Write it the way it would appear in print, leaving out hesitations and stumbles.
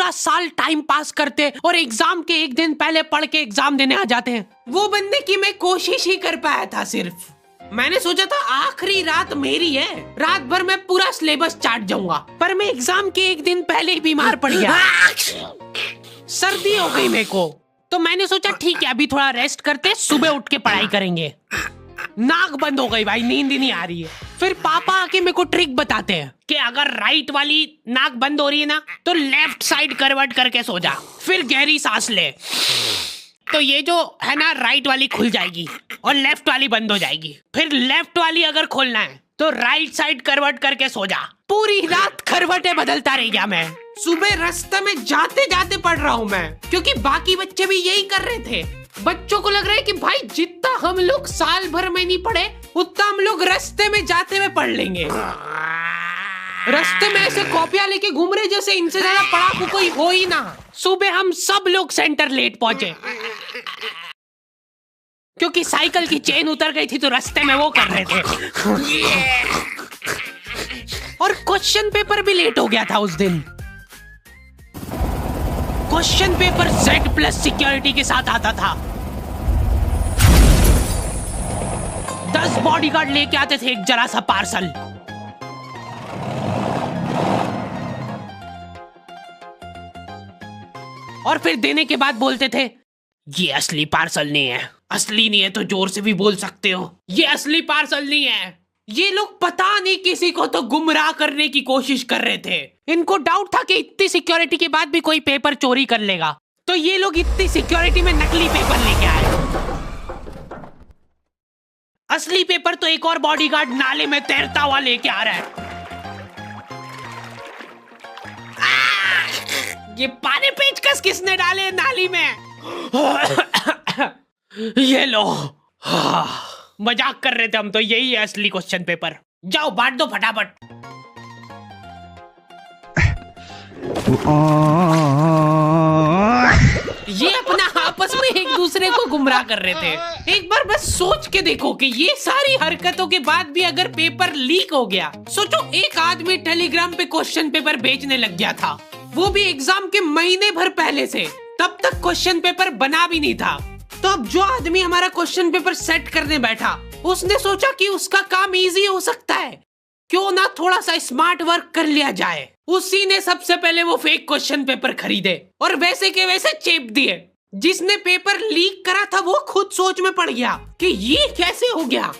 पूरा साल time pass करते और एग्जाम के एक दिन पहले पढ़ के एग्जाम देने आ जाते हैं। वो बनने की मैं कोशिश ही कर पाया था सिर्फ। मैंने सोचा था आखिरी रात मेरी है, रात भर मैं पूरा सिलेबस चाट जाऊंगा, पर मैं एग्जाम के एक दिन पहले ही बीमार पड़ गया। सर्दी हो गई मेरे को, तो मैंने सोचा ठीक है अभी थोड़ा रेस्ट करते, सुबह उठ के पढ़ाई करेंगे। नाक बंद हो गई भाई, नींद ही नहीं आ रही है। फिर पापा आके मेरे को ट्रिक बताते हैं कि अगर राइट वाली नाक बंद हो रही है ना तो लेफ्ट साइड करवट करके सो जा, फिर गहरी सांस ले, तो ये जो है ना राइट वाली खुल जाएगी और लेफ्ट वाली बंद हो जाएगी। फिर लेफ्ट वाली अगर खोलना है तो राइट साइड करवट करके सो जा। पूरी रात करवटें बदलता रह गया मैं। सुबह रास्ते में जाते जाते पढ़ रहा हूँ मैं, क्योंकि बाकी बच्चे भी यही कर रहे थे। बच्चों को लग रहा है कि भाई जितना हम लोग साल भर में नहीं पढ़े उतना हम लोग रास्ते में जाते हुए पढ़ लेंगे। रास्ते में ऐसे कॉपियां लेके घूम रहे जैसे इनसे ज्यादा पढ़ाकू कोई हो ही ना। सुबह हम सब लोग सेंटर लेट पहुंचे, क्योंकि साइकिल की चेन उतर गई थी तो रास्ते में वो कर रहे थे। और क्वेश्चन पेपर भी लेट हो गया था उस दिन। क्वेश्चन पेपर Z+ सिक्योरिटी के साथ आता था। 10 बॉडीगार्ड लेके आते थे एक जरा सा पार्सल। और फिर देने के बाद बोलते थे ये असली पार्सल नहीं है। असली नहीं है तो जोर से भी बोल सकते हो, ये असली पार्सल नहीं है। ये लोग पता नहीं किसी को तो गुमराह करने की कोशिश कर रहे थे। इनको डाउट था कि इतनी सिक्योरिटी के बाद भी कोई पेपर चोरी कर लेगा, तो ये लोग इतनी सिक्योरिटी में नकली पेपर लेके आए। असली पेपर तो एक और बॉडीगार्ड नाले में तैरता हुआ लेके आ रहा है। ये पानी पेचकस किसने डाले नाली में? ये लो। मजाक कर रहे थे हम तो, यही है असली क्वेश्चन पेपर। जाओ बांट दो फटाफट। ये अपना आपस में एक दूसरे को गुमराह कर रहे थे। एक बार बस सोच के देखो कि ये सारी हरकतों के बाद भी अगर पेपर लीक हो गया, सोचो एक आदमी टेलीग्राम पे क्वेश्चन पेपर बेचने लग गया था, वो भी एग्जाम के महीने भर पहले से। तब तक क्वेश्चन पेपर बना भी नहीं था। तो अब जो आदमी हमारा क्वेश्चन पेपर सेट करने बैठा, उसने सोचा कि उसका काम इजी हो सकता है, क्यों ना थोड़ा सा स्मार्ट वर्क कर लिया जाए। उसी ने सबसे पहले वो फेक क्वेश्चन पेपर खरीदे और वैसे के वैसे चेप दिए। जिसने पेपर लीक करा था वो खुद सोच में पड़ गया कि ये कैसे हो गया।